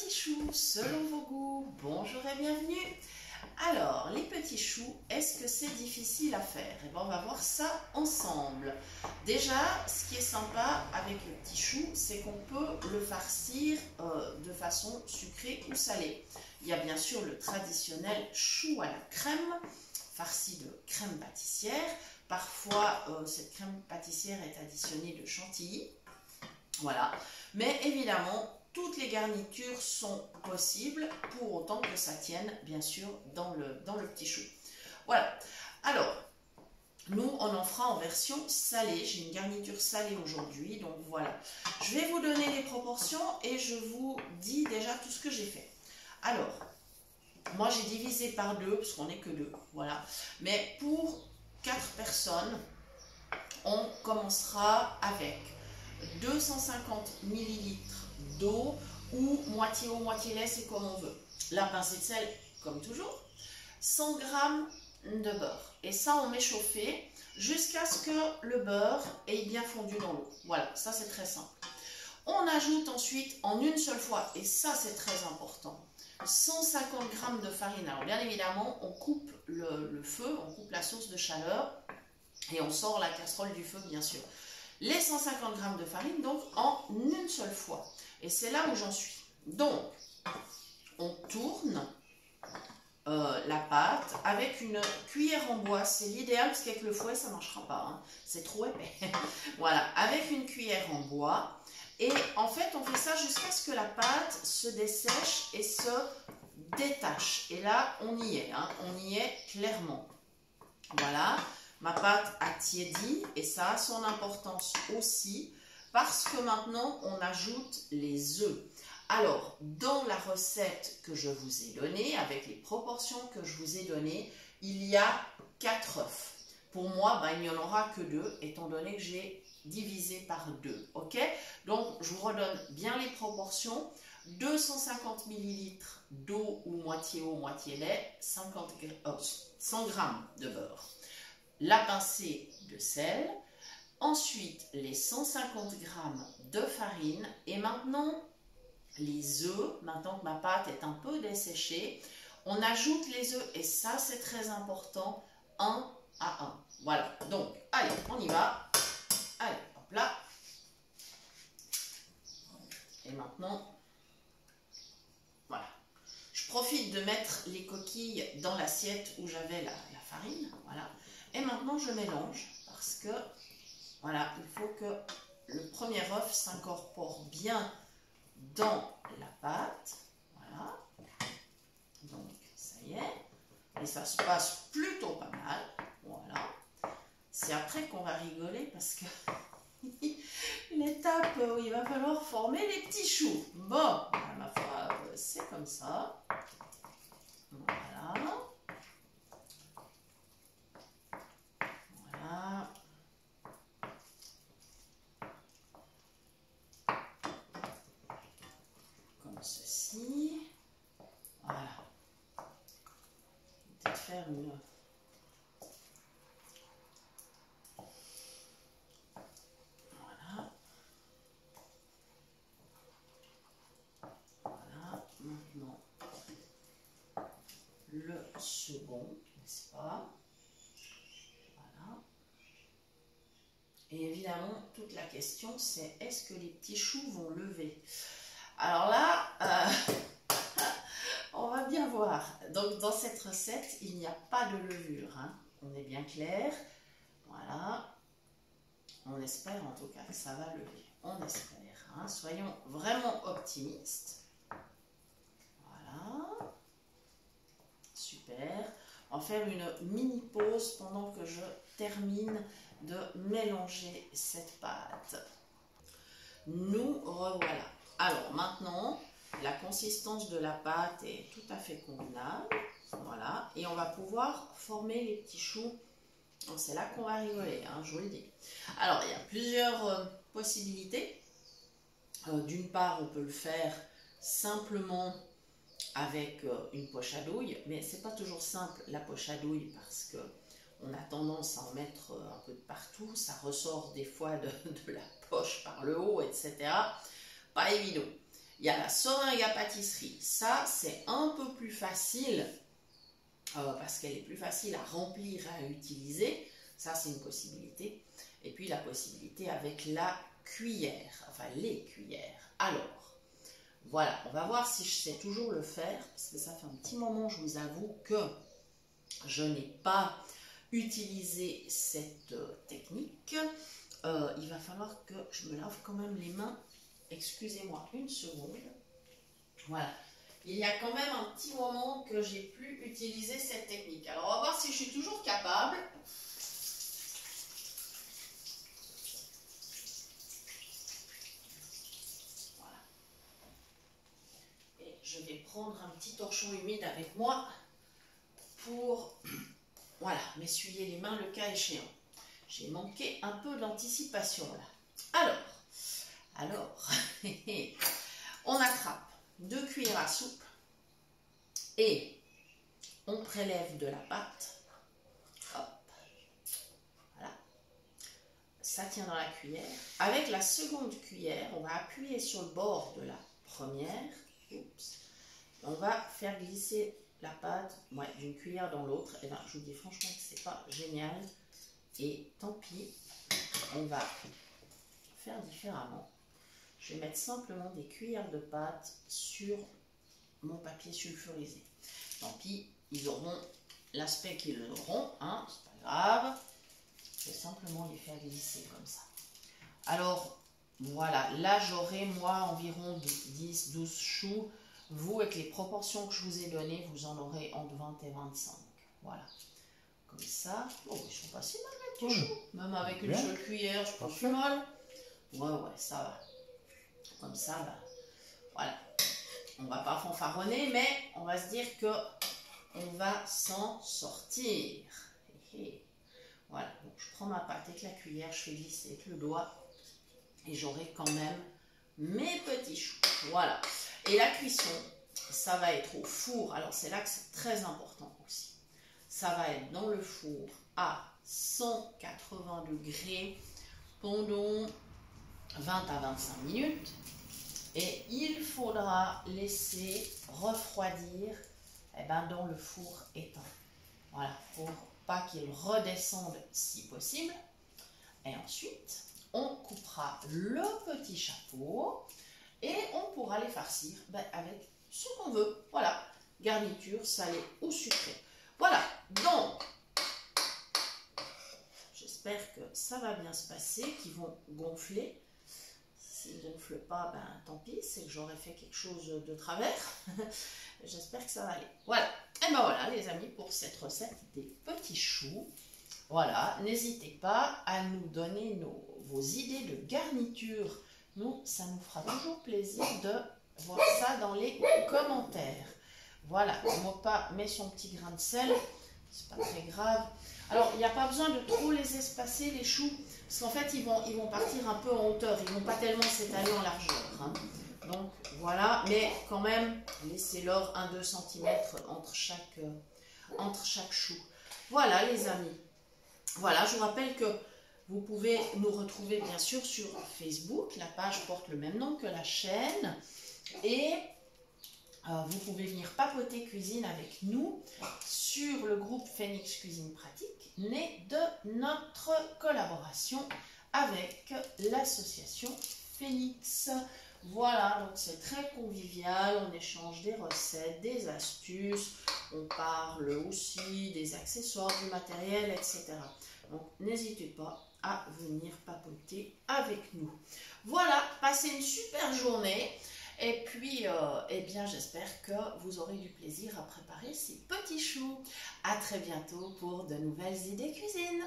petits choux, selon vos goûts, bonjour et bienvenue. Alors, les petits choux, est-ce que c'est difficile à faire? Eh bien, on va voir ça ensemble. Déjà, ce qui est sympa avec le petit chou, c'est qu'on peut le farcir de façon sucrée ou salée. Il y a bien sûr le traditionnel chou à la crème, farci de crème pâtissière. Parfois, cette crème pâtissière est additionnée de chantilly. Voilà. Mais évidemment, toutes les garnitures sont possibles pour autant que ça tienne, bien sûr, dans le petit chou. Voilà. Alors, nous, on en fera en version salée. J'ai une garniture salée aujourd'hui, donc voilà. Je vais vous donner les proportions et je vous dis déjà tout ce que j'ai fait. Alors, moi, j'ai divisé par 2, parce qu'on n'est que 2, voilà. Mais pour 4 personnes, on commencera avec 250 ml d'eau ou moitié eau, moitié lait, c'est comme on veut. La pincée de sel, comme toujours. 100 g de beurre. Et ça, on met chauffer jusqu'à ce que le beurre ait bien fondu dans l'eau. Voilà, ça c'est très simple. On ajoute ensuite en une seule fois, et ça c'est très important, 150 g de farine. Alors bien évidemment, on coupe le feu, on coupe la source de chaleur et on sort la casserole du feu bien sûr. Les 150 g de farine donc en une seule fois. Et c'est là où j'en suis. Donc, on tourne la pâte avec une cuillère en bois. C'est l'idéal parce qu'avec le fouet, ça ne marchera pas. Hein. C'est trop épais. Voilà, avec une cuillère en bois. Et en fait, on fait ça jusqu'à ce que la pâte se dessèche et se détache. Et là, on y est. Hein. On y est clairement. Voilà. Ma pâte a tiédi et ça a son importance aussi parce que maintenant on ajoute les œufs. Alors, dans la recette que je vous ai donnée, avec les proportions que je vous ai données, il y a 4 œufs. Pour moi, il n'y en aura que 2, étant donné que j'ai divisé par 2. Ok? Donc, je vous redonne bien les proportions. 250 ml d'eau ou moitié eau, moitié lait, 100 g de beurre. La pincée de sel, ensuite les 150 g de farine et maintenant les œufs. Maintenant que ma pâte est un peu desséchée, on ajoute les œufs et ça c'est très important, 1 à 1. Voilà, donc allez, on y va. Allez, hop là. Et maintenant, voilà. Je profite de mettre les coquilles dans l'assiette où j'avais la farine, voilà. Et maintenant, je mélange parce que, voilà, il faut que le premier œuf s'incorpore bien dans la pâte. Voilà. Donc, ça y est. Et ça se passe plutôt pas mal. Voilà. C'est après qu'on va rigoler parce que l'étape où il va falloir former les petits choux. Bon, à ma foi, c'est comme ça. Voilà. Ceci, voilà. Peut-être faire une. Voilà. Voilà. Maintenant, le second, n'est-ce pas? Voilà. Et évidemment, toute la question, c'est est-ce que les petits choux vont lever? Alors là, on va bien voir. Donc, dans cette recette, il n'y a pas de levure. Hein. On est bien clair. Voilà. On espère en tout cas que ça va lever. On espère. Hein. Soyons vraiment optimistes. Voilà. Super. On va faire une mini pause pendant que je termine de mélanger cette pâte. Nous revoilà. Alors maintenant, la consistance de la pâte est tout à fait convenable. Voilà. Et on va pouvoir former les petits choux. C'est là qu'on va rigoler, hein, je vous le dis. Alors, il y a plusieurs possibilités. D'une part, on peut le faire simplement avec une poche à douille. Mais c'est pas toujours simple, la poche à douille, parce que on a tendance à en mettre un peu de partout. Ça ressort des fois de la poche par le haut, etc. Pas évident. Il y a la seringue à pâtisserie. Ça, c'est un peu plus facile parce qu'elle est plus facile à remplir, à utiliser. Ça, c'est une possibilité. Et puis, la possibilité avec la cuillère, enfin les cuillères. Alors, voilà, on va voir si je sais toujours le faire, parce que ça fait un petit moment, je vous avoue, que je n'ai pas utilisé cette technique. Il va falloir que je me lave quand même les mains. Excusez-moi une seconde. Voilà. Il y a quand même un petit moment que j'ai plus utilisé cette technique. Alors, on va voir si je suis toujours capable. Voilà. Et je vais prendre un petit torchon humide avec moi pour, voilà, m'essuyer les mains le cas échéant. J'ai manqué un peu d'anticipation là. Alors, on attrape 2 cuillères à soupe et on prélève de la pâte. Hop, voilà. Ça tient dans la cuillère. Avec la seconde cuillère, on va appuyer sur le bord de la première. Oups. On va faire glisser la pâte d'une cuillère dans l'autre. Et là, je vous dis franchement que c'est pas génial. Et tant pis, on va faire différemment. Je vais mettre simplement des cuillères de pâte sur mon papier sulfurisé. Tant pis, ils auront l'aspect qu'ils auront, hein, c'est pas grave. Je vais simplement les faire glisser comme ça. Alors, voilà, là j'aurai moi environ 10-12 choux. Vous, avec les proportions que je vous ai données, vous en aurez entre 20 et 25. Voilà. Comme ça. Oh, ils sont pas si mal les choux. Même avec une seule cuillère, je pense plus mal. Ouais, ça va. Comme ça, bah, voilà. On va pas fanfaronner, mais on va se dire que on va s'en sortir. Voilà. Donc, je prends ma pâte avec la cuillère, je fais glisser avec le doigt et j'aurai quand même mes petits choux. Voilà. Et la cuisson, ça va être au four. Alors, c'est là que c'est très important aussi. Ça va être dans le four à 180 degrés pendant 20 à 25 minutes. Et il faudra laisser refroidir dans le four éteint. Voilà, pour pas qu'il redescende si possible. Et ensuite, on coupera le petit chapeau et on pourra les farcir avec ce qu'on veut. Voilà, garniture salée ou sucrée. Voilà, donc, j'espère que ça va bien se passer, qu'ils vont gonfler. S'ils ne gonflent pas, tant pis, c'est que j'aurais fait quelque chose de travers. J'espère que ça va aller. Voilà, et voilà les amis pour cette recette des petits choux. Voilà, n'hésitez pas à nous donner vos idées de garniture. Nous, ça nous fera toujours plaisir de voir ça dans les commentaires. Voilà, Mopa met son petit grain de sel, c'est pas très grave. Alors, il n'y a pas besoin de trop les espacer, les choux, parce qu'en fait, ils vont partir un peu en hauteur, ils ne vont pas tellement s'étaler en largeur. Hein. Donc, voilà, mais quand même, laissez-leur 1-2 cm entre chaque chou. Voilà, les amis. Voilà, je vous rappelle que vous pouvez nous retrouver, bien sûr, sur Facebook. La page porte le même nom que la chaîne. Et vous pouvez venir papoter cuisine avec nous sur le groupe Phoenix Cuisine Pratique, né de notre collaboration avec l'association Phoenix. Voilà, donc c'est très convivial, on échange des recettes, des astuces, on parle aussi des accessoires, du matériel, etc. Donc n'hésitez pas à venir papoter avec nous. Voilà, passez une super journée. Et puis, eh bien, j'espère que vous aurez du plaisir à préparer ces petits choux. À très bientôt pour de nouvelles idées cuisine.